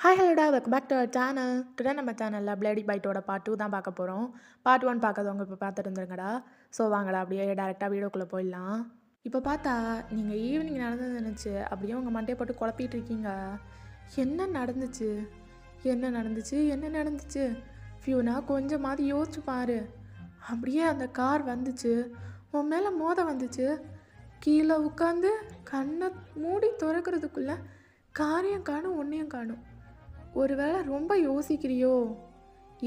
Hi ஹலோடா welcome back to our channel. Today நம்ம சேனலில் பிளேடி பைட்டோட பார்ட் 2 தான் பார்க்க போகிறோம். பார்ட் 1 பார்க்காதவங்க இப்போ பார்த்துட்டு இருந்துருங்கடா. ஸோ வாங்கடா அப்படியே டேரெக்டாக வீடியோக்குள்ளே போயிடலாம். இப்போ பார்த்தா நீங்கள் ஈவினிங் நடந்தது நினச்சி அப்படியே உங்கள் மண்டையை போட்டு குழப்பிட்டு இருக்கீங்க. என்ன நடந்துச்சு என்ன நடந்துச்சு என்ன நடந்துச்சு ஃபியூனா கொஞ்சமாவது யோசிச்சு பாரு. அப்படியே அந்த கார் வந்துச்சு, உன் மேலே மோத வந்துச்சு. கீழே உட்காந்து கண்ணை மூடி திறக்கிறதுக்குள்ளே காரையும் காணும் ஒன்றையும் காணும். ஒருவேளை ரொம்ப யோசிக்கிறியோ,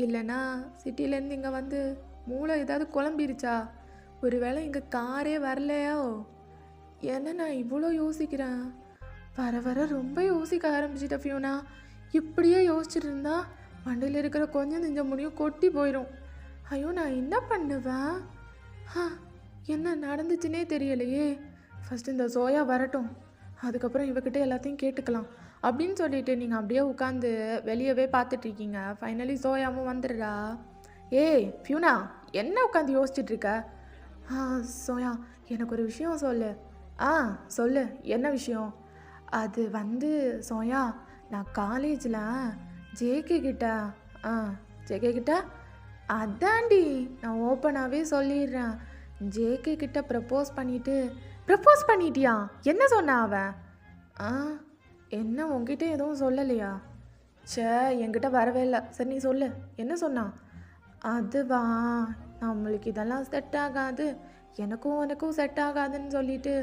இல்லைனா சிட்டிலேருந்து இங்கே வந்து மூளை ஏதாவது குழம்பிருச்சா, ஒருவேளை இங்கே காரே வரலையோ, என்ன நான் இவ்வளோ யோசிக்கிறேன். வர வர ரொம்ப யோசிக்க ஆரம்பிச்சிட்ட ஃபியூனா. இப்படியே யோசிச்சுட்டு இருந்தா மண்டையில் இருக்கிற கொஞ்சம் நெஞ்ச முடியும் கொட்டி போயிடும். ஐயோ நான் என்ன பண்ணுவேன்? என்ன நடந்துச்சுன்னே தெரியலையே. ஃபஸ்ட்டு இந்த சோயா வரட்டும், அதுக்கப்புறம் இவகிட்ட எல்லாத்தையும் கேட்டுக்கலாம் அப்படின்னு சொல்லிட்டு நீங்கள் அப்படியே உட்காந்து வெளியவே பார்த்துட்ருக்கீங்க. ஃபைனலி சோயாவும் வந்துடுறா. ஏய் ஃபியூனா, என்ன உட்காந்து யோசிச்சுட்ருக்க? சோயா எனக்கு ஒரு விஷயம் சொல்லு. சொல்லு, என்ன விஷயம்? அது வந்து சோயா, நான் காலேஜில் ஜேகே கிட்ட ஜேகே கிட்ட அதாண்டி நான் ஓப்பனாகவே சொல்லிடுறேன். ஜேகே கிட்ட ப்ரப்போஸ் பண்ணிட்டியா? என்ன சொன்ன அவன்? என்ன உங்ககிட்ட எதுவும் சொல்லலையா? என்கிட்ட வரவே இல்லை. சரி நீ சொல்லு, என்ன சொன்னான்? அதுவா, நம்மளுக்கு இதெல்லாம் செட் ஆகாது, எனக்கும் செட் ஆகாதுன்னு சொல்லிட்டு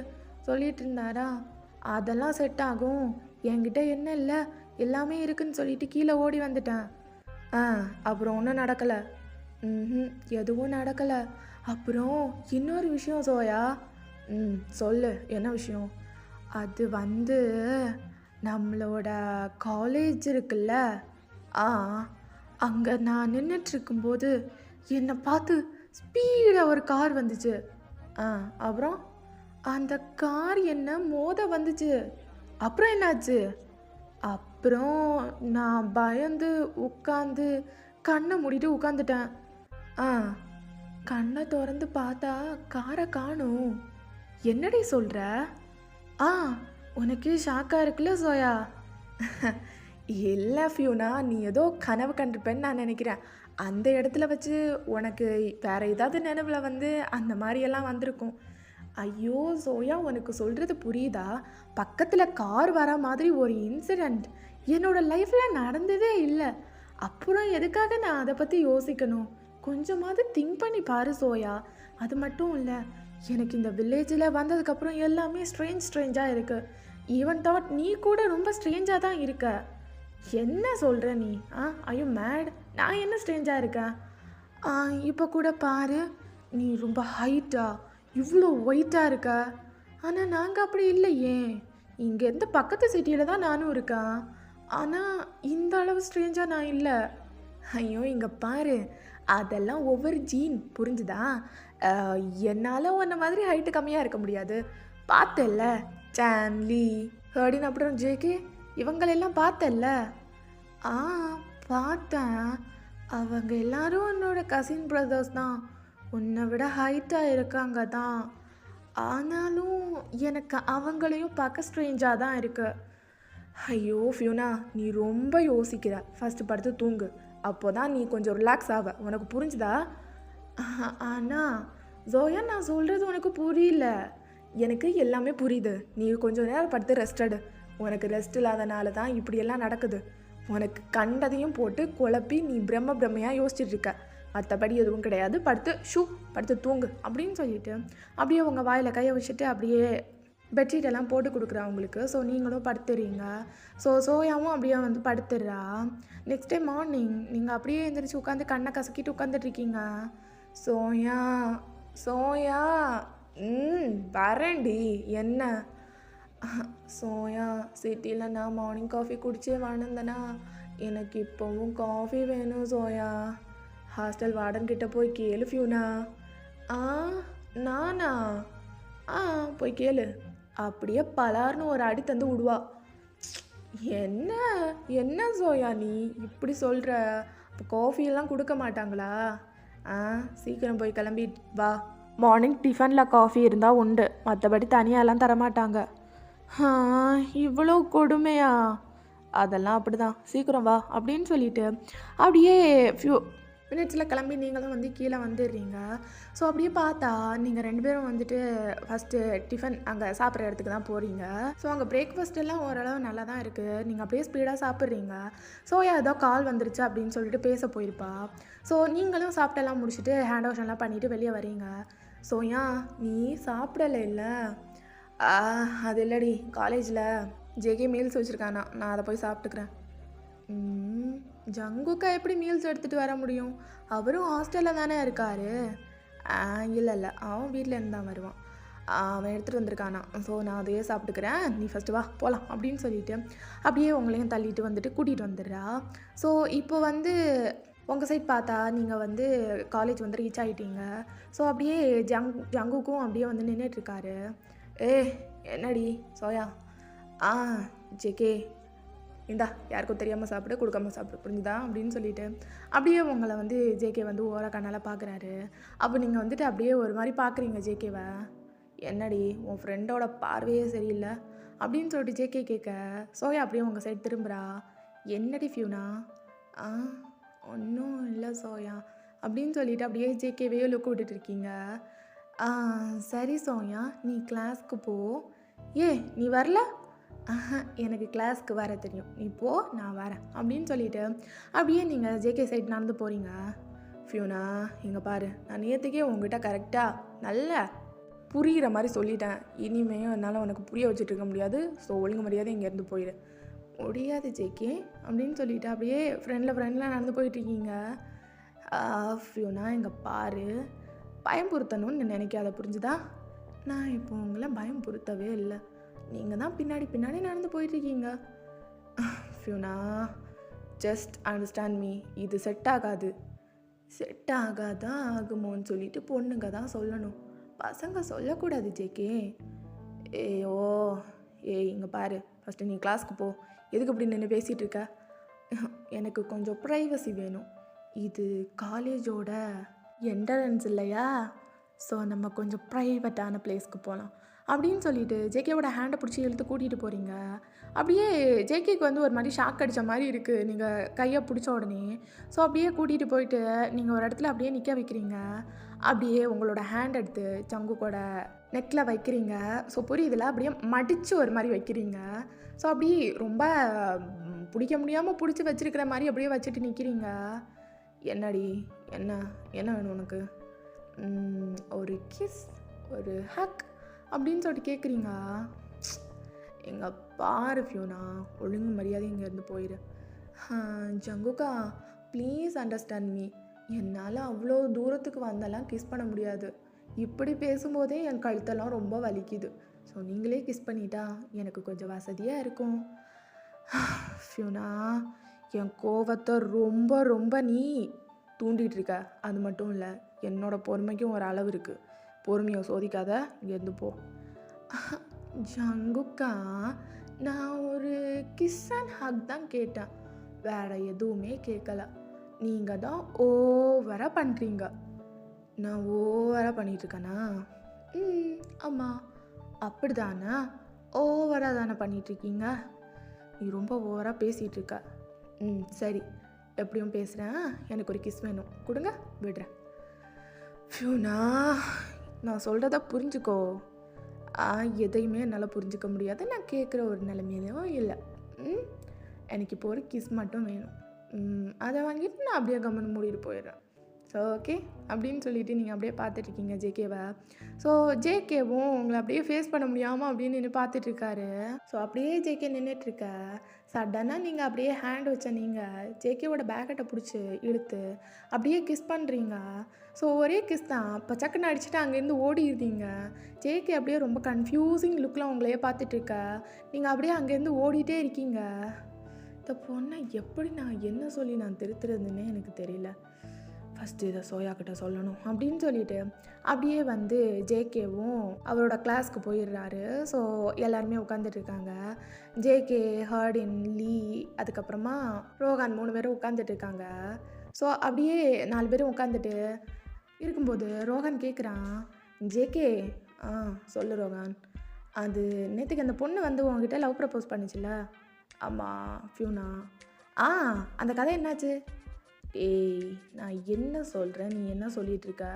இருந்தாரா. அதெல்லாம் செட் ஆகும், என்கிட்ட என்ன இல்லை எல்லாமே இருக்குன்னு சொல்லிட்டு கீழே ஓடி வந்துட்டேன். அப்புறம் ஒன்றும் நடக்கலை? எதுவும் நடக்கலை. அப்புறம் இன்னொரு விஷயம் சோயா. சொல்லு, என்ன விஷயம்? அது வந்து நம்மளோட காலேஜ் இருக்குல்ல, அங்கே நான் நின்றுட்டுருக்கும்போது என்னை பார்த்து ஸ்பீடாக ஒரு கார் வந்துச்சு. அப்புறம் அந்த கார் என்ன மோத வந்துச்சு. அப்புறம் என்னாச்சு? அப்புறம் நான் பயந்து உட்காந்து கண்ணை மூடிட்டு உட்காந்துட்டேன். கண்ணை திறந்து பார்த்தா காரை காணும். என்னடி சொல்கிற? உனக்கு ஷாக்காக இருக்குல்ல சோயா? இல்லை ஃபியூனா, நீ ஏதோ கனவு கண்டிருப்பேன்னு நான் நினைக்கிறேன். அந்த இடத்துல வச்சு உனக்கு வேறு ஏதாவது நினைவில் வந்து அந்த மாதிரியெல்லாம் வந்திருக்கும். ஐயோ சோயா, உனக்கு சொல்கிறது புரியுதா? பக்கத்தில் கார் வர மாதிரி ஒரு இன்சிடெண்ட் என்னோடய லைஃப்பில் நடந்ததே இல்லை. அப்புறம் எதுக்காக நான் அதை பற்றி யோசிக்கணும்? கொஞ்சமாவது திங்க் பண்ணி பாரு சோயா. அது மட்டும் இல்லை, எனக்கு இந்த வில்லேஜில் வந்ததுக்கப்புறம் எல்லாமே ஸ்ட்ரேஞ்சாக இருக்குது. ஈவன் தாட் நீ கூட ரொம்ப ஸ்ட்ரேஞ்சாக தான் இருக்க. என்ன சொல்கிற நீ? ஐயோ மேட், நான் என்ன ஸ்ட்ரேஞ்சாக இருக்கேன்? இப்போ கூட பாரு, நீ ரொம்ப ஹைட்டாக இவ்வளோ ஒயிட்டாக இருக்க. ஆனால் நாங்கள் அப்படி இல்லையே. இங்கேருந்து பக்கத்து சிட்டியில் தான் நானும் இருக்கேன். ஆனால் இந்த அளவு ஸ்ட்ரேஞ்சாக நான் இல்லை. ஐயோ இங்கே பாரு, அதெல்லாம் ஒவ்வொரு ஜீன், புரிஞ்சுதா? என்னால் உன்ன மாதிரி ஹைட்டு கம்மியாக இருக்க முடியாது. பார்த்தல்ல, சான்லி, ஹர்டின், அப்புறம் ஜேகே, இவங்களெல்லாம் பார்த்தல்ல? பார்த்தேன். அவங்க எல்லாரும் என்னோட கசின் பிரதர்ஸ் தான். உன்னை விட ஹைட்டாக இருக்காங்க தான். ஆனாலும் எனக்கு அவங்களையும் பார்க்க ஸ்ட்ரேஞ்சாக தான் இருக்கு. ஐயோ ஃபியூனா, நீ ரொம்ப யோசிக்கிற. ஃபஸ்ட்டு படுத்து தூங்கு, அப்போ தான் நீ கொஞ்சம் ரிலாக்ஸ் ஆவ. உனக்கு புரிஞ்சுதா? ஆனால் ஜோயா, நான் சொல்கிறது உனக்கு புரியல. எனக்கு எல்லாமே புரியுது. நீ கொஞ்சம் நேரம் படுத்து ரெஸ்ட் எடு. உனக்கு ரெஸ்ட் இல்லாதனால தான் இப்படியெல்லாம் நடக்குது. உனக்கு கண்டதையும் போட்டு குழப்பி நீ பிரம்மையாக யோசிச்சுட்டு இருக்க. மற்றபடி எதுவும் கிடையாது. படுத்து தூங்கு அப்படின்னு சொல்லிட்டு அப்படியே உங்கள் வாயில் கையை வச்சுட்டு அப்படியே பெட்ஷீட்டெல்லாம் போட்டு கொடுக்குறா உங்களுக்கு. ஸோ நீங்களும் படுத்துறீங்க. ஸோ சோயாவும் அப்படியே வந்து படுத்துடுறா. நெக்ஸ்ட் டே மார்னிங் நீங்கள் அப்படியே எழுந்திரிச்சு உட்காந்து கண்ணை கசக்கிட்டு உட்காந்துட்ருக்கீங்க. சோயா வரேன்டி. என்ன? சோயா, சிட்டியில் நான் மார்னிங் காஃபி குடிச்சே வாழ்ந்தேனா, எனக்கு இப்போவும் காஃபி வேணும் சோயா. ஹாஸ்டல் வார்டன்கிட்ட போய் கேளு ஃபியூனா. நானா? போய் கேளு. அப்படியே பலார்னு ஒரு அடி தந்து விடுவா. என்ன சோயா நீ இப்படி சொல்கிற? இப்போ காஃபியெல்லாம் கொடுக்க மாட்டாங்களா? சீக்கிரம் போய் கிளம்பி வா. மார்னிங் டிஃபனில் காஃபி இருந்தால் உண்டு, மற்றபடி தனியாலாம் தரமாட்டாங்க. இவ்வளோ கொடுமையா? அதெல்லாம் அப்படிதான், சீக்கிரம் வா அப்படின்னு சொல்லிட்டு அப்படியே ஃபியூ மினிட்ஸில் கிளம்பி நீங்களும் வந்து கீழே வந்துடுறீங்க. ஸோ அப்படியே பார்த்தா நீங்கள் 2 பேரும் வந்துட்டு ஃபஸ்ட்டு டிஃபன் அங்கே சாப்பிட்ற இடத்துக்கு தான் போகிறீங்க. ஸோ அங்கே பிரேக்ஃபாஸ்ட் எல்லாம் ஓரளவு நல்லா தான் இருக்குது. நீங்கள் அப்படியே ஸ்பீடாக சாப்பிட்றீங்க. சோயா ஏதோ கால் வந்துருச்சு அப்படின்னு சொல்லிட்டு பேச போயிருப்பா. ஸோ நீங்களும் சாப்பிட்டெல்லாம் முடிச்சுட்டு ஹேண்ட் வாஷ்லாம் பண்ணிவிட்டு வெளியே வரீங்க. சோயா நீ சாப்பிடலை இல்லை? அது இல்லடி, காலேஜில் ஜேகே மீல்ஸ் வச்சுருக்கானா, நான் அதை போய் சாப்பிட்டுக்கிறேன். ஜங்குக்கா எப்படி மீல்ஸ் எடுத்துகிட்டு வர முடியும்? அவரும் ஹாஸ்டலில் தானே இருக்கார். இல்லை இல்லை, அவன் வீட்டிலேருந்து தான் வருவான். அவன் எடுத்துகிட்டு வந்திருக்கானா, ஸோ நான் அதையே சாப்பிட்டுக்கிறேன், நீ ஃபஸ்ட்டு வா போகலாம் அப்படின்னு சொல்லிட்டு அப்படியே உங்களையும் தள்ளிட்டு வந்துட்டு கூட்டிகிட்டு வந்துடுறா. ஸோ இப்போ வந்து உங்கள் சைட் பார்த்தா நீங்கள் வந்து காலேஜ் வந்து ரீச் ஆகிட்டீங்க. ஸோ அப்படியே ஜங்குக்கும் அப்படியே வந்து நின்றுட்டுருக்காரு. என்னடி சோயா? ஜேகே இந்தா, யாருக்கும் தெரியாமல் சாப்பிடு, கொடுக்காம சாப்பிடு, புரிஞ்சுதா அப்படின்னு சொல்லிட்டு அப்படியே உங்களை வந்து ஜேகே வந்து ஓர கண்ணால் பார்க்குறாரு. அப்போ நீங்கள் வந்துட்டு அப்படியே ஒரு மாதிரி பார்க்குறீங்க ஜேகேவை. என்னடி உன் ஃப்ரெண்டோட பார்வையே சரியில்லை அப்படின்னு சொல்லிட்டு ஜேகே கேட்க சோயா அப்படியே உங்கள் சைடு திரும்புகிறா. என்னடி ஃபியூனா? ஒன்றும் இல்லை சோயா அப்படின்னு சொல்லிட்டு அப்படியே ஜேகேவே லுக் விட்டுட்டு இருக்கீங்க. சரி சோயா, நீ கிளாஸ்க்கு போ. நீ வரல? எனக்கு கிளாஸ்க்கு வர தெரியும், நீ போ, நான் வரேன் அப்படின்னு சொல்லிட்டு அப்படியே நீங்கள் ஜேகே சைட் நடந்து போகிறீங்க. ஃபியூனா இங்கே பாரு, நான் நேற்றுக்கே உங்ககிட்ட கரெக்டாக நல்ல புரிகிற மாதிரி சொல்லிட்டேன். இனிமேல் என்னால் உனக்கு புரிய வச்சுட்டு இருக்க முடியாது. ஸோ ஒழுங்கு மரியாதை இங்கேருந்து போயிடு. முடியாது ஜேகே அப்படின்னு சொல்லிட்டு அப்படியே ஃப்ரெண்டில் நடந்து போயிட்டுருக்கீங்க. ஃபியூனா இங்கே பாரு, பயம்புறுத்தணும்னு நினைக்காத, புரிஞ்சுதா? நான் இப்போ உங்களை பயம்புறுத்தவே இல்லை, நீங்கள் தான் பின்னாடி நடந்து போயிட்டுருக்கீங்க. ஃபியூனா ஜஸ்ட் அண்டர்ஸ்டாண்ட் மீ, இது செட் ஆகாதான் ஆகுமோன்னு சொல்லிட்டு பொண்ணுங்க தான் சொல்லணும், பசங்க சொல்லக்கூடாது ஜேகே. இங்கே பாரு, ஃபஸ்ட்டு நீ கிளாஸ்க்கு போ. எதுக்கு இப்படி நின்று பேசிகிட்டு இருக்க? எனக்கு கொஞ்சம் ப்ரைவசி வேணும். இது காலேஜோட என்ட்ரன்ஸ் இல்லையா? ஸோ நம்ம கொஞ்சம் ப்ரைவேட்டான பிளேஸ்க்கு போகலாம் அப்படின்னு சொல்லிட்டு ஜேகேவோட ஹேண்டை பிடிச்சி இழுத்து கூட்டிகிட்டு போகிறீங்க. அப்படியே ஜேகேக்கு வந்து ஒரு மாதிரி ஷாக் அடித்த மாதிரி இருக்குது நீங்கள் கையை பிடிச்ச உடனே. ஸோ அப்படியே கூட்டிகிட்டு போயிட்டு நீங்கள் ஒரு இடத்துல அப்படியே நிற்க வைக்கிறீங்க. அப்படியே உங்களோட ஹேண்ட் எடுத்து ஜங்குக்கோட நெக்கில் வைக்கிறீங்க. ஸோ புரியுதில்ல, அப்படியே மடித்து ஒரு மாதிரி வைக்கிறீங்க. ஸோ அப்படியே ரொம்ப பிடிக்க முடியாமல் பிடிச்சி வச்சுருக்கிற மாதிரி அப்படியே வச்சுட்டு நிற்கிறீங்க. என்னடி, என்ன வேணும் உனக்கு? ஒரு கிஸ், ஒரு ஹக் அப்படின்னு சொல்லிட்டு கேட்குறீங்க. எங்க பாரு ஃபியூனா, ஒழுங்கு மரியாதை இங்கேருந்து போயிடு. ஜங்குக்கா ப்ளீஸ் அண்டர்ஸ்டாண்ட் மீ, என்னால் அவ்வளோ தூரத்துக்கு வந்தெல்லாம் கிஸ் பண்ண முடியாது. இப்படி பேசும்போதே என் கழுத்தெல்லாம் ரொம்ப வலிக்குது. ஸோ நீங்களே கிஸ் பண்ணிட்டா எனக்கு கொஞ்சம் வசதியாக இருக்கும். ஃபியூனா, என் கோவத்தை ரொம்ப நீ தூண்டிகிட்டு இருக்க. அது மட்டும் இல்லை, என்னோட பொறுமைக்கும் ஒரு அளவு இருக்குது. பொறுமையை சோதிக்காத, இங்கேருந்து போ. ஜங்குக்கா, நான் ஒரு கிஸ் அண்ட் ஹக் தான் கேட்டேன், வேறு எதுவுமே கேட்கல. நீங்கள் தான் ஓவராக பண்ணுறீங்க. நான் ஓவராக பண்ணிகிட்ருக்கேனா? ஆமாம், அப்படி தானே, ஓவராக தானே பண்ணிகிட்ருக்கீங்க. நீ ரொம்ப ஓவராக பேசிகிட்டு இருக்க. சரி, எப்படியும் பேசுகிறேன். எனக்கு ஒரு கிஸ் வேணும், கொடுங்க, விடுறேன். ஃபியூனா, நான் சொல்கிறத புரிஞ்சுக்கோ. எதையுமே என்னால் புரிஞ்சிக்க முடியாது, நான் கேட்குற ஒரு நிலைமையிலையும் இல்லை. எனக்கு இப்போ ஒரு கிஸ் மட்டும் வேணும். அதை வாங்கிட்டு நான் அப்படியே கம்மன் மூடிட்டு போயிடுறேன். ஸோ ஓகே அப்படின்னு சொல்லிட்டு நீங்கள் அப்படியே பார்த்துட்ருக்கீங்க ஜேகேவை. ஸோ ஜேகேவும் உங்களை அப்படியே ஃபேஸ் பண்ண முடியாமல் அப்படின்னு நின்று பார்த்துட்ருக்காரு. ஸோ அப்படியே ஜேகே நின்றுட்டுருக்க சடனாக நீங்கள் அப்படியே ஹேண்ட் வச்ச நீங்கள் ஜேகேவோட பேக்கெட்டை பிடிச்சி இழுத்து அப்படியே கிஸ் பண்ணுறீங்க. ஸோ ஒரே கிஸ் தான், இப்போ சக்குன்னு அடிச்சுட்டு அங்கேருந்து ஓடிடுறீங்க. ஜேகே அப்படியே ரொம்ப கன்ஃபியூசிங் லுக்கில் உங்களையே பார்த்துட்ருக்க. நீங்கள் அப்படியே அங்கேருந்து ஓடிட்டே இருக்கீங்க. இந்த பொண்ணை எப்படி நான் என்ன சொல்லி நான் திருத்துறதுன்னே எனக்கு தெரியல. ஃபஸ்ட்டு இதை சோயாக்கிட்ட சொல்லணும் அப்படின்னு சொல்லிட்டு அப்படியே வந்து ஜேகேவும் அவரோட கிளாஸ்க்கு போயிடுறாரு. ஸோ எல்லாருமே உட்காந்துட்ருக்காங்க. ஜேகே, ஹர்டின், லீ, அதுக்கப்புறமா ரோகான் 3 பேரும் உட்காந்துட்ருக்காங்க. ஸோ அப்படியே 4 பேரும் உட்காந்துட்டு இருக்கும்போது ரோகான் கேட்குறான், ஜேகே சொல்லு ரோகான், அது நேற்றுக்கு அந்த பொண்ணு வந்து உங்ககிட்ட லவ் ப்ரப்போஸ் பண்ணிச்சுல்ல, ஆமாம் ஃபியூனா. ஆ அந்த கதை என்னாச்சு? ஏய் நான் என்ன சொல்கிறேன், நீ என்ன சொல்லிட்டு இருக்க?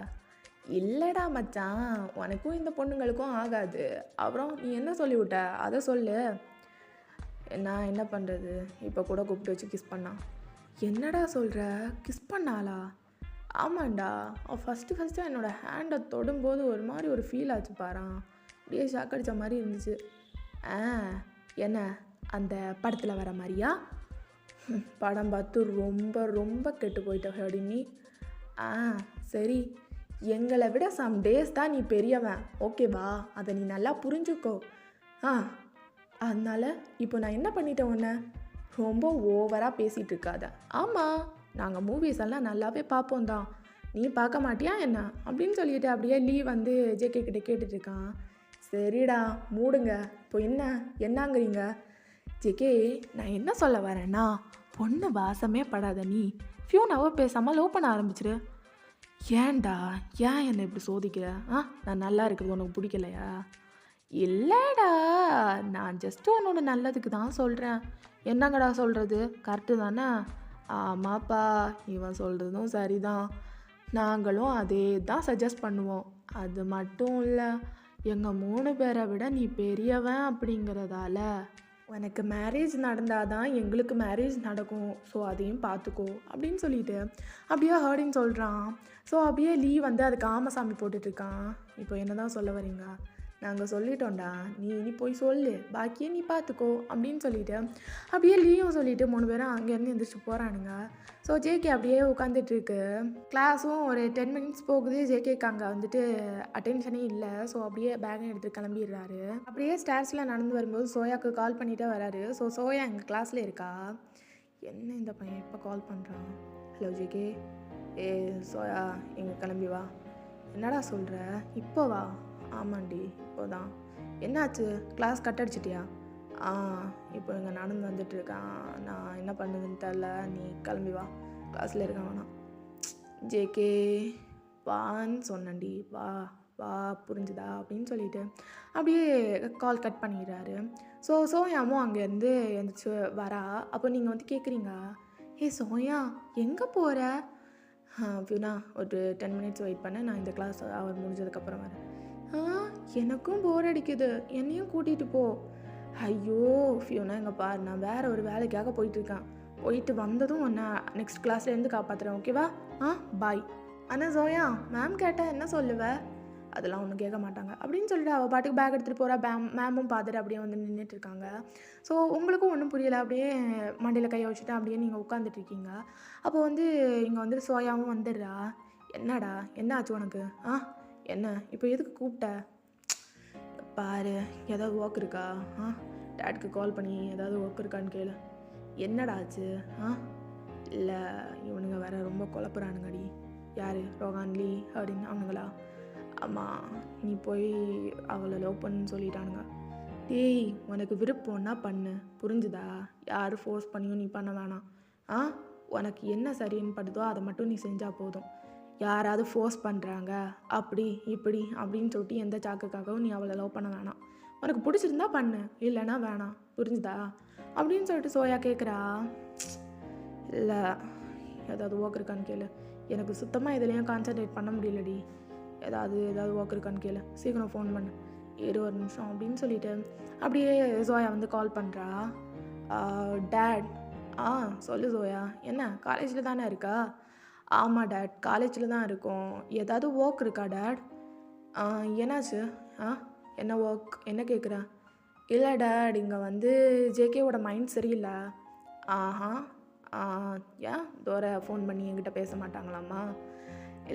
இல்லைடா மச்சான், உனக்கும் இந்த பொண்ணுங்களுக்கும் ஆகாது. அப்புறம் நீ என்ன சொல்லிவிட்ட அதை சொல்லு. நான் என்ன பண்ணுறது, இப்போ கூட கூப்பிட்டு வச்சு கிஸ் பண்ணான். என்னடா சொல்கிற? கிஸ் பண்ணாளா? ஆமாண்டா. அவள் ஃபஸ்ட்டு என்னோடய ஹேண்டை தொடும்போது ஒரு மாதிரி ஒரு ஃபீல் ஆச்சு பாரான். அப்படியே ஷாக் அடித்த மாதிரி இருந்துச்சு. ஆ என்ன அந்த படத்தில் வர மாதிரியா? படம் பார்த்து ரொம்ப ரொம்ப கெட்டு போயிட்ட ஹேடி நீ. ஆ சரி, எங்களை விட சம் டேஸ் தான் நீ பெரியவன், ஓகேவா? அதை நீ நல்லா புரிஞ்சுக்கோ. ஆ அதனால் இப்போ நான் என்ன பண்ணிட்டேன் உன்னை? ரொம்ப ஓவராக பேசிகிட்டு இருக்காத. ஆமாம், நாங்கள் மூவிஸ் எல்லாம் நல்லாவே பார்ப்போம் தான், நீ பார்க்க மாட்டியா என்ன அப்படின்னு சொல்லிட்டு அப்படியே லீவ் வந்து ஜேகே கிட்டே கேட்டுட்ருக்கான். சரிடா மூடுங்க, இப்போ என்னங்கிறீங்க? ஜேகே நான் என்ன சொல்ல வரேன்னா, பொண்ணு வாசமே படாத நீ ஃபியூனாவை பேசாமல் லவ் பண்ண ஆரம்பிச்சிரு. ஏன்டா ஏன் என்னை இப்படி சோதிக்கிற? நான் நல்லா இருக்குது உனக்கு பிடிக்கலையா? இல்லைடா, நான் ஜஸ்ட்டு உன்னோட நல்லதுக்கு தான் சொல்கிறேன். என்னங்கடா சொல்கிறது, கரெக்டு தானே? ஆமாப்பா, இவன் சொல்கிறதும் சரிதான். நாங்களும் அதே தான் சஜஸ்ட் பண்ணுவோம். அது மட்டும் இல்லை, எங்கள் 3 பேரை விட நீ பெரியவன் அப்படிங்கிறதால உனக்கு மேரேஜ் நடந்தால் தான் எங்களுக்கு மேரேஜ் நடக்கும். ஸோ அதையும் பார்த்துக்கோ அப்படின்னு சொல்லிட்டு அப்படியே ஹர்டின்னு சொல்கிறான். ஸோ அப்படியே லீ வந்து அதுக்கு ஆமசாமி போட்டுட்ருக்கான். இப்போ என்ன தான் சொல்ல வரீங்க? நாங்கள் சொல்லிட்டோம்டா, நீ இனி போய் சொல்லு, பாக்கியே நீ பார்த்துக்கோ அப்படின்னு சொல்லிட்டு அப்படியே லீவும் சொல்லிவிட்டு 3 பேரும் அங்கேருந்து எழுந்திரிச்சு போகிறானுங்க. ஸோ ஜேகே அப்படியே உட்காந்துட்ருக்கு. கிளாஸும் ஒரு 10 மினிட்ஸ் போகுது. ஜேகேக்கு அங்கே வந்துட்டு அட்டென்ஷனே இல்லை. ஸோ அப்படியே பேகை எடுத்து கிளம்பிடுறாரு. அப்படியே ஸ்டேர்ஸில் நடந்து வரும்போது சோயாவுக்கு கால் பண்ணிகிட்டே வராரு. ஸோ சோயா எங்கள் கிளாஸில் இருக்கா. என்ன இந்த பையன் இப்போ கால் பண்ணுறான்? Hello JK. ஏ சோயா, எங்கே கிளம்பி வா. என்னடா சொல்கிற? இப்போ வா. ஆமாண்டி இப்போதான். என்னாச்சு, கிளாஸ் கட் அடிச்சிட்டியா? இப்போ இங்கே நடந்து வந்துட்டுருக்கான். நான் என்ன பண்ணுதுன்னு தெரில, நீ கிளம்பி வா, கிளாஸில் இருக்கான் வேணாம். ஜேகே வான்னு சொன்னண்டி, வா வா புரிஞ்சுதா அப்படின்னு சொல்லிட்டு அப்படியே கால் கட் பண்ணிடுறாரு. ஸோ சோயாமும் அங்கேருந்து எழுந்திரிச்சு வரா. அப்போ நீங்கள் வந்து கேட்குறீங்க, ஏ சோயா எங்கே போகிற? ஃபியூனா ஒரு 10 மினிட்ஸ் வெயிட் பண்ண, நான் இந்த கிளாஸ் அவர் முடிஞ்சதுக்கப்புறம் வரேன். எனக்கும் போர் அடிக்குது, என்னையும் கூட்டிகிட்டு போ. ஐயோ ஃபியூனா, இங்கே பாரு, நான் வேறு ஒரு வேலைக்காக போயிட்டுருக்கேன். போயிட்டு வந்ததும் நான் நெக்ஸ்ட் கிளாஸ்லேருந்து காப்பாற்றுறேன், ஓகேவா? பாய். ஆனால் சோயா, மேம் கேட்டால் என்ன சொல்லுவேன்? அதெல்லாம் ஒன்றும் கேட்க மாட்டாங்க அப்படின்னு சொல்லிட்டு அவள் பாட்டுக்கு பேக் எடுத்துகிட்டு போகிறா. மேமும் பார்த்துட்டு அப்படியே வந்து நின்றுட்டுருக்காங்க. ஸோ உங்களுக்கும் ஒன்றும் புரியலை. அப்படியே மண்டியில் கையை வச்சுட்டு அப்படியே நீங்கள் உட்காந்துட்ருக்கீங்க. அப்போ வந்து இங்கே வந்து சோயாவும் வந்துடுறா. என்னடா என்ன ஆச்சு உனக்கு? என்ன இப்போ எதுக்கு கூப்பிட்ட? பாரு, ஏதாவது ஒர்க் இருக்கா? டேட்க்கு கால் பண்ணி ஏதாவது ஒர்க் இருக்கான்னு கேளு. என்னடா ஆச்சு? இல்லை, இவனுங்க வேற ரொம்ப குழப்புறானுங்கடி. யார்? ரோகான்லி அப்படின்னு அவனுங்களா? ஆமாம், நீ போய் அவளை லவ் பண்ணுன்னு சொல்லிட்டானுங்க. டேய், உனக்கு விருப்பம்னா பண்ணு, புரிஞ்சுதா? யாரும் ஃபோர்ஸ் பண்ணியும் நீ பண்ண வேணாம். உனக்கு என்ன சரின்னு படுதோ அதை மட்டும் நீ செஞ்சால் போதும். யாராவது ஃபோர்ஸ் பண்ணுறாங்க அப்படி இப்படி அப்படின்னு சொல்லிட்டு எந்த சாக்குக்காகவும் நீ அவளை லவ் பண்ண வேணாம். உனக்கு பிடிச்சிருந்தா பண்ணு, இல்லைன்னா வேணாம், புரிஞ்சுதா அப்படின்னு சொல்லிட்டு சோயா கேட்குறா. இல்லை, ஏதாவது ஒர்க் இருக்கான்னு கேளு. எனக்கு சுத்தமாக இதுலேயும் கான்சன்ட்ரேட் பண்ண முடியலடி. ஏதாவது ஒர்க் இருக்கான்னு கேளு, சீக்கிரம் ஃபோன் பண்ணு, 1 நிமிஷம் அப்படின்னு சொல்லிட்டு அப்படியே சோயா வந்து கால் பண்ணுறா. டேட். சொல்லு சோயா, என்ன காலேஜில் தானே இருக்கா? ஆமாம் டேட், காலேஜில் தான் இருக்கோம். ஏதாவது ஒர்க் இருக்கா டேட்? என்னாச்சு? என்ன ஒர்க், என்ன கேட்குறேன்? இல்லை டேட், இங்கே வந்து ஜேகேவோட மைண்ட் சரியில்லை. ஏன் தோர ஃபோன் பண்ணி என்கிட்ட பேச மாட்டாங்களாம்மா?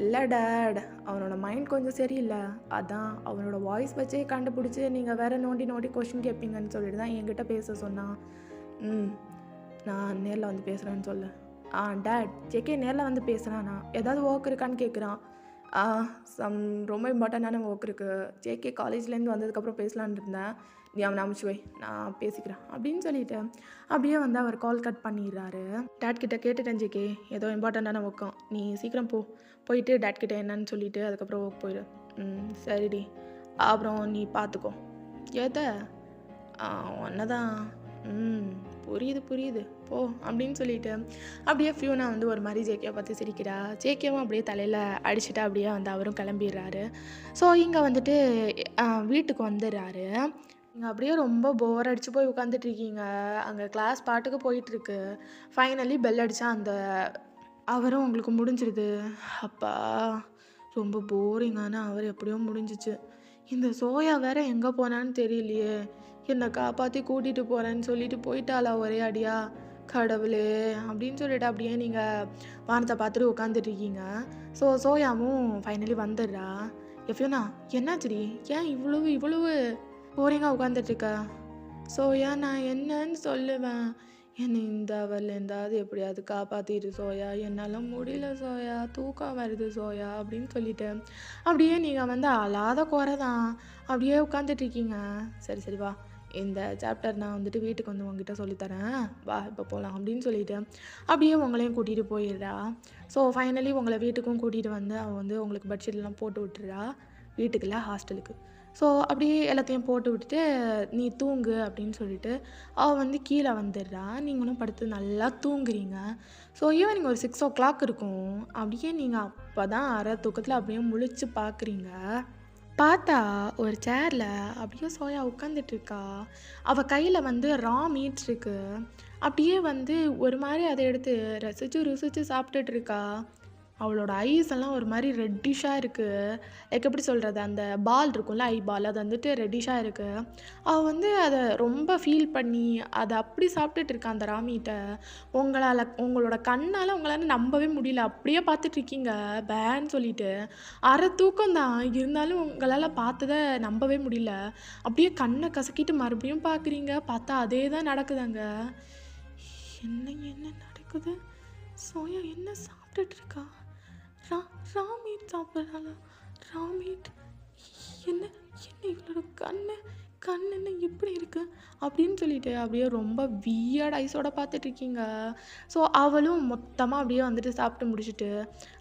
இல்லை டேட், அவனோட மைண்ட் கொஞ்சம் சரியில்லை. அதான் அவனோட வாய்ஸ் வச்சே கண்டுபிடிச்சி நீங்கள் வேறு நோண்டி கொஷின் கேட்பீங்கன்னு சொல்லிட்டு தான் என்கிட்ட பேச சொன்னான். நான் நேரில் வந்து பேசுகிறேன்னு சொல்லு. டேட், ஜேகே நேரில் வந்து பேசுகிறானா? ஏதாவது ஒர்க் இருக்கான்னு கேட்குறான். ரொம்ப இம்பார்ட்டண்டான ஒர்க் இருக்குது. ஜேகே காலேஜ்லேருந்து வந்ததுக்கப்புறம் பேசலான்னு இருந்தேன். நீ அவனை அமுச்சு வை, நான் பேசிக்கிறேன் அப்படின்னு சொல்லிட்டு அப்படியே வந்து அவர் கால் கட் பண்ணிடுறாரு. டேட் கிட்ட கேட்டுட்டேன் ஜேகே, ஏதோ இம்பார்ட்டண்டான ஒர்க்கம், நீ சீக்கிரம் போயிட்டு டேட் கிட்ட என்னன்னு சொல்லிவிட்டு அதுக்கப்புறம் ஒர்க் போயிடு. சரிடி, அப்புறம் நீ பார்த்துக்கோ. எதை? ஒன்று தான், ம். புரியுது, புரியுது. போ அப்படின்னு சொல்லிட்டு, அப்படியே ஃபியூனா வந்து ஒரு மாரி ஜேகேவ பார்த்து சிரிக்கிறா. ஜேகேவும் அப்படியே தலையில அடிச்சுட்டு அப்படியே வந்து அவரும் கிளம்பிர்றாரு. ஸோ இங்க வந்துட்டு வீட்டுக்கு வந்துர்றாரு. நீங்க அப்படியே ரொம்ப போர் அடிச்சு போய் உட்காந்துட்டுருக்கீங்க. அங்க கிளாஸ் பாட்டுக்கு போயிட்டுருக்கு. ஃபைனலி பெல் அடிச்சா அந்த அவரும் உங்களுக்கு முடிஞ்சிருது. அப்பா! ரொம்ப போரிங்கான அவர் எப்படியோ முடிஞ்சுச்சு. இந்த சோயா வேற எங்க போனான்னு தெரியலையே! என்ன காப்பாத்தி கூட்டிட்டு போறேன்னு சொல்லிட்டு போயிட்டாளா ஒரே அடியா? கடவுளே! அப்படின்னு சொல்லிட்டு அப்படியே நீங்க வானத்த பார்த்துட்டு உட்காந்துட்டுருக்கீங்க. ஸோ சோயாவும் ஃபைனலி வந்துடுறா. எஃப்யூனா என்னாச்சுடி? ஏன் இவ்வளவு இவ்வளவு போரிங்கா உட்காந்துட்டுருக்க? சோயா நான் என்னன்னு சொல்லுவேன். என்னை இந்த அவர்லேருந்தாவது எப்படியாவது காப்பாத்திரு சோயா. என்னால முடியல சோயா. தூக்கம் வருது சோயா அப்படின்னு சொல்லிட்டு, அப்படியே நீங்க வந்து அழாத குறை தான். அப்படியே உட்காந்துட்ருக்கீங்க. சரி, சரி வா. இந்த சாப்டர் நான் வந்துட்டு வீட்டுக்கு வந்து உன்கிட்ட சொல்லி தரேன். வா இப்போ போலாம் அப்படின்னு சொல்லிட்டு, அப்படியே உங்களையும் கூட்டிட்டு போயிடுறா. ஸோ ஃபைனலி உங்கள வீட்டுக்கும் கூட்டிட்டு வந்து அவ வந்து உங்களுக்கு பெட்ஷீட்லாம் போட்டு விட்டுர்றா. வீட்டுக்கு இல்ல ஹாஸ்டலுக்கு. ஸோ அப்படியே எல்லாத்தையும் போட்டு விட்டுட்டு, "நீ தூங்கு" அப்படின்னு சொல்லிட்டு, அவ வந்து கீழ வந்துடுறா. நீங்களும் படுத்து நல்லா தூங்குறீங்க. ஸோ ஈவினிங் ஒரு 6:00 இருக்கும். அப்படியே நீங்க அப்பதான் அரை தூக்கத்துல அப்படியே முழிச்சு பார்க்குறீங்க. பார்த்தா ஒரு சேர்ல அப்படியே சோயா உட்காந்துட்டு இருக்கா. அவ கையில வந்து ரா மீட் இருக்கு. அப்படியே வந்து ஒரு மாரி அத எடுத்து ரசிச்சு, ருசிச்சு சாப்பிட்டுட்டு இருக்கா. அவளோட ஐஸ் எல்லாம் ஒரு மாரி ரெட்டிஷ்ஷா இருக்கு. லைக் எப்படி சொல்றது? அந்த பால் இருக்கும்ல, ஐ பால் அது வந்துட்டு ரெட்டிஷ்ஷா இருக்கு. அவ வந்து அத ரொம்ப ஃபீல் பண்ணி, அத அப்படி சாப்பிட்டுட்டு இருக்கா அந்த ரா மீட்ட. உங்களோட கண்ணால உங்களால நம்பவே முடியல. அப்படியே பார்த்துட்டு இருக்கீங்க, பேன்னு சொல்லிட்டு. அரை தூக்கம் தான். இருந்தாலும் உங்களால பார்த்தத நம்பவே முடியல. அப்படியே கண்ண கசக்கிட்டு மறுபடியும் பார்க்குறீங்க. பார்த்தா அதே தான் நடக்குது அங்க. என்ன என்ன நடக்குது? சோயா என்ன சாப்பிட்டுட்டு இருக்கா? ரா ரா மீட் சாப்பிட்றாளா? ரா மீட் என்ன என்ன இவளோட கண் என்ன இப்படி இருக்கு? அப்படின்னு சொல்லிட்டு அப்படியே ரொம்ப வியர்ட் ஐஸோட பார்த்துட்ருக்கீங்க. ஸோ அவளும் மொத்தமா அப்படியே வந்துட்டு சாப்பிட்டு முடிச்சுட்டு,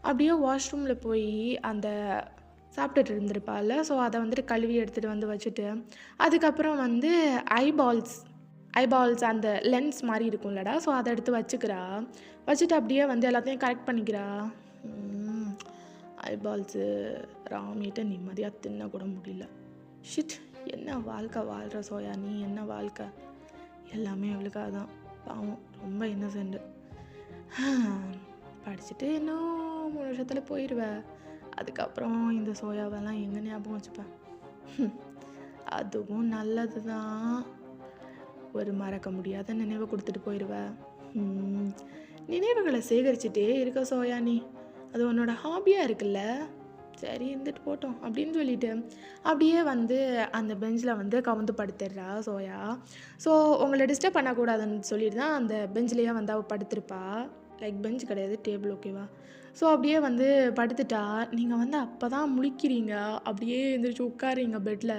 அப்படியே வாஷ்ரூம்ல போய் அந்த சாப்பிட்டுட்டு இருந்திருப்பாள்ல. ஸோ அத வந்துட்டு கழுவி எடுத்துட்டு வந்து வச்சுட்டு, அதுக்கப்புறம் வந்து ஐபால்ஸ் ஐபால்ஸ் அந்த லென்ஸ் மாரி இருக்கும்லடா. ஸோ அத எடுத்து வச்சுக்கிறா. வச்சுட்டு அப்படியே வந்து எல்லாத்தையும் கரெக்ட் பண்ணிக்கிறா. ம். ஐபால்ஸு ரா மீட்ட நிம்மதியா தின்ன கூட முடியல. ஷிட்! என்ன வாழ்க்கை வாழ்ற சோயா நீ? என்ன வாழ்க்கை? எல்லாமே இவளுக்காக தான். பாவம் ரொம்ப இன்னசென்ட். படிச்சுட்டு இன்னும் 3 வருஷத்துல போயிருவ. அதுக்கப்புறம் இந்த சோயாவெல்லாம் எங்க ஞாபகம் வச்சுப்ப? அதுவும் நல்லது தான். ஒரு மறக்க முடியாத நினைவை கொடுத்துட்டு போயிடுவ. நினைவுகளை சேகரிச்சுட்டே இருக்க சோயா நீ. அது உன்னோட ஹாபியாக இருக்குல்ல. சரி இருந்துட்டு போட்டோம் அப்படின்னு சொல்லிட்டு அப்படியே வந்து அந்த பெஞ்சில் வந்து கவுந்து படுத்துடுறா சோயா. ஸோ உங்களை டிஸ்டர்ப் பண்ணக்கூடாதுன்னு சொல்லிட்டு தான் அந்த பெஞ்சிலேயே வந்து அவள் படுத்திருப்பா. லைக் பெஞ்ச் கிடையாது, டேபிள், ஓகேவா? ஸோ அப்படியே வந்து படுத்துட்டா. நீங்கள் வந்து அப்போ தான் முழிக்கிறீங்க. அப்படியே எழுந்திரிச்சு உட்காருங்க பெட்டில்.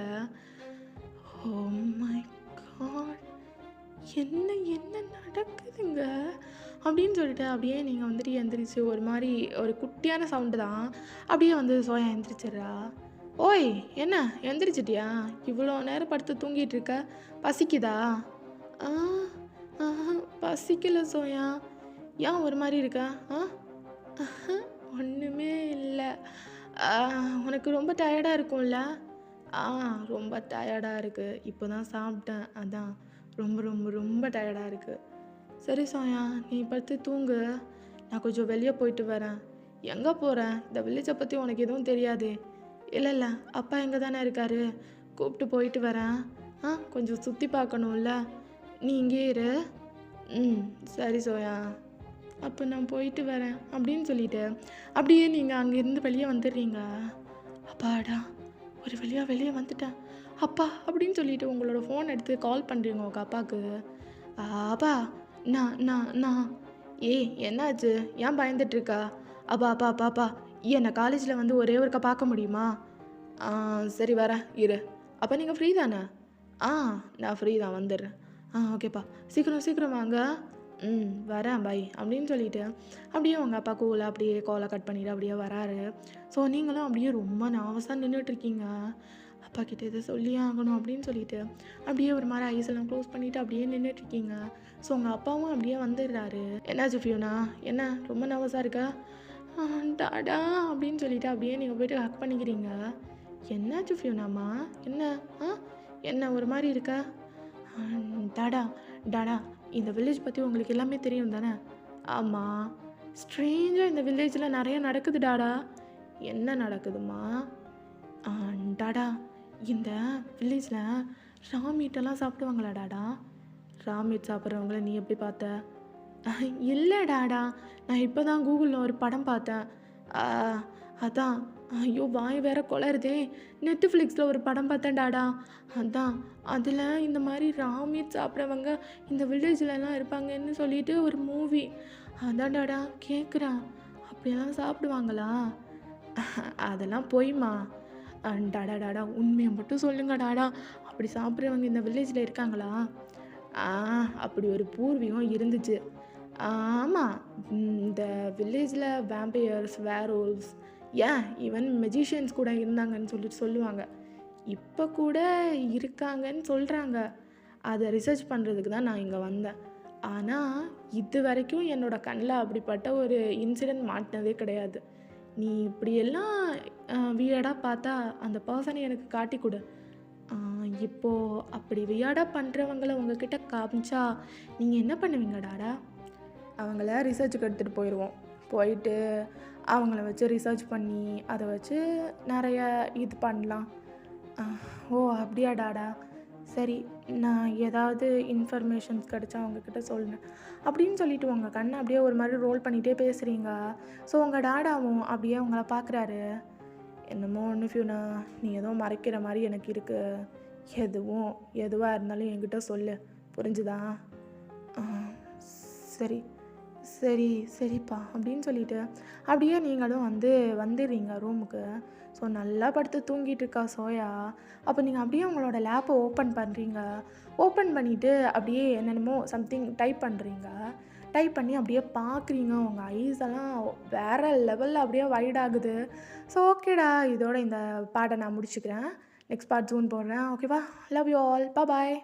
Oh my god! என்ன என்ன நடக்குதுங்க? அப்படின்னு சொல்லிட்டு அப்படியே நீங்கள் வந்துட்டு எந்திரிச்சு ஒரு மாதிரி ஒரு குட்டியான சவுண்டு தான். அப்படியே வந்து சோயா எந்திரிச்சிடுறா. ஓய் என்ன எந்திரிச்சிட்டியா? இவ்வளோ நேரம் படுத்து தூங்கிட்டு இருக்க. பசிக்குதா? ஆ பசிக்கல சோயா. ஏன் ஒரு மாதிரி இருக்கா? ஒன்றுமே இல்லை. உனக்கு ரொம்ப டயர்டாக இருக்கும்ல? ஆ ரொம்ப டயர்டாக இருக்குது. இப்போ தான் சாப்பிட்டேன். அதான் ரொம்ப ரொம்ப ரொம்ப டயர்டாக இருக்குது. சரி சோயா நீ படுத்து தூங்கு. நான் கொஞ்சம் வெளியே போயிட்டு வரேன். எங்கே போகிறேன்? இந்த வில்லேஜை பற்றி உனக்கு எதுவும் தெரியாதே. இல்லை இல்லை, அப்பா எங்கே தானே இருக்காரு. கூப்பிட்டு போயிட்டு வரேன். கொஞ்சம் சுற்றி பார்க்கணும்ல. நீ இங்கே இரு. சரி சோயா. அப்போ நான் போயிட்டு வரேன் அப்படின்னு சொல்லிட்டு அப்படியே நீங்கள் அங்கேருந்து வெளியே வந்துடுறீங்க. அப்பாடா ஒரு வழியாக வெளியே வந்துட்டேன் அப்பா அப்படின்னு சொல்லிட்டு உங்களோட ஃபோன் எடுத்து கால் பண்ணுறீங்க உங்கள் அப்பாவுக்கு. அப்பா நான் நான் நான் ஏய் என்னாச்சு? ஏன் பயந்துட்டுருக்கா? அப்பா அப்பா அப்பா அப்பா என்னை காலேஜில் வந்து ஒரே ஒருக்கா பார்க்க முடியுமா? சரி வரேன் இரு. அப்போ நீங்கள் ஃப்ரீ தானே? நான் ஃப்ரீ தான், வந்துடுறேன். ஓகேப்பா, சீக்கிரம் சீக்கிரம் வாங்க. வரேன் பை அப்படின்னு சொல்லிட்டு அப்படியே உங்கள் அப்பா கூலாக அப்படியே காலை கட் பண்ணிவிட்டு அப்படியே வராரு. ஸோ நீங்களும் அப்படியே ரொம்ப நர்வஸாக நின்றுட்டுருக்கீங்க. அப்பா கிட்ட இதை சொல்லியே ஆகணும் அப்படின்னு சொல்லிட்டு அப்படியே ஒரு மாதிரி ஐஸ் எல்லாம் க்ளோஸ் பண்ணிவிட்டு அப்படியே நின்றுட்டுருக்கீங்க. ஸோ உங்கள் அப்பாவும் அப்படியே வந்துடுறாரு. என்னாச்சு ஃபியூனா, என்ன ரொம்ப நர்வஸாக இருக்கா? டாடா அப்படின்னு சொல்லிட்டு அப்படியே நீங்கள் போய்ட்டு ஹக் பண்ணிக்கிறீங்க. என்னாச்சு ஃபியூனாம்மா, என்ன ஆ என்ன ஒரு மாதிரி இருக்கா? டாடா டாடா இந்த வில்லேஜ் பற்றி உங்களுக்கு எல்லாமே தெரியும் தானே? ஆமாம், ஸ்ட்ரேஞ்சாக இந்த வில்லேஜில் நிறைய நடக்குது டாடா. என்ன நடக்குதுமா? டாடா இந்த வில்லேஜில் ராமீட்டெல்லாம் சாப்பிடுவாங்களா டாடா? ராமீட் சாப்பிட்றவங்கள நீ எப்படி பார்த்த? இல்லை டாடா, நான் இப்போ தான் கூகுளில் ஒரு படம் பார்த்தேன். அதான். ஐயோ வாய் வேற குளருதே. நெட்ஃப்ளிக்ஸில் ஒரு படம் பார்த்தேன் டாடா. அதான் அதில் இந்த மாதிரி ராமீட் சாப்பிட்றவங்க இந்த வில்லேஜ்லலாம் இருப்பாங்கன்னு சொல்லிட்டு ஒரு மூவி. அதான் டாடா கேட்குறேன், அப்படியெல்லாம் சாப்பிடுவாங்களா? அதெல்லாம் பொய்மா. டாடா டாடா உண்மையை மட்டும் சொல்லுங்க டாடா, அப்படி சாப்பிட்றவங்க இந்த வில்லேஜில் இருக்காங்களா? அப்படி ஒரு பூர்வீகம் இருந்துச்சு. ஆமாம், இந்த வில்லேஜில் வேம்பயர்ஸ், வேரோல்ஸ், ஏன் ஈவன் மெஜிஷியன்ஸ் கூட இருந்தாங்கன்னு சொல்லிட்டு சொல்லுவாங்க. இப்போ கூட இருக்காங்கன்னு சொல்கிறாங்க. அதை ரிசர்ச் பண்ணுறதுக்கு தான் நான் இங்கே வந்தேன். ஆனால் இது வரைக்கும் என்னோடய கண்ணில் அப்படிப்பட்ட ஒரு இன்சிடெண்ட் மாட்டினதே கிடையாது. நீ இப்படியெல்லாம் வியர்டாக பார்த்தா அந்த பர்சனை எனக்கு காட்டி கொடு. இப்போது அப்படி வியர்டாக பண்ணுறவங்கள உங்ககிட்ட காமிச்சா நீங்கள் என்ன பண்ணுவீங்க டாடா? அவங்கள ரிசர்ச்சுக்கு எடுத்துகிட்டு போயிடுவோம். போயிட்டு அவங்கள வச்சு ரிசர்ச் பண்ணி அதை வச்சு நிறைய இது பண்ணலாம். ஓ அப்படியா டாடா, சரி, நான் ஏதாவது இன்ஃபர்மேஷன்ஸ் கிடச்சா அவங்கக்கிட்ட சொல்லுறேன் அப்படின்னு சொல்லிட்டு உங்கள் கண்ணை அப்படியே ஒரு மாதிரி ரோல் பண்ணிகிட்டே பேசுகிறீங்க. ஸோ உங்கள் டாடாவும் அப்படியே உங்களை பார்க்குறாரு. என்னமோ ஒன்று ஃபியூனா, நீ எதுவும் மறைக்கிற மாதிரி எனக்கு இருக்குது. எதுவாக இருந்தாலும் என்கிட்ட சொல்லு, புரிஞ்சுதா? சரி சரி சரிப்பா அப்படின்னு சொல்லிட்டு அப்படியே நீங்களும் வந்துடுறீங்க ரூமுக்கு. ஸோ நல்லா படுத்து தூங்கிட்டு இருக்கா சோயா. அப்போ நீங்கள் அப்படியே உங்களோட லேப்பை ஓப்பன் பண்ணுறீங்க. ஓப்பன் பண்ணிவிட்டு அப்படியே என்னென்னமோ சம்திங் டைப் பண்ணுறீங்க. டைப் பண்ணி அப்படியே பார்க்குறீங்க. உங்கள் ஐஸ் எல்லாம் வேறு லெவலில் அப்படியே வைட் ஆகுது. ஸோ ஓகேடா, இதோட இந்த பாட்டை நான் முடிச்சுக்கிறேன். நெக்ஸ்ட் பார்ட் ஜூன் போடுறேன். ஓகேவா? Love you all. பாய்.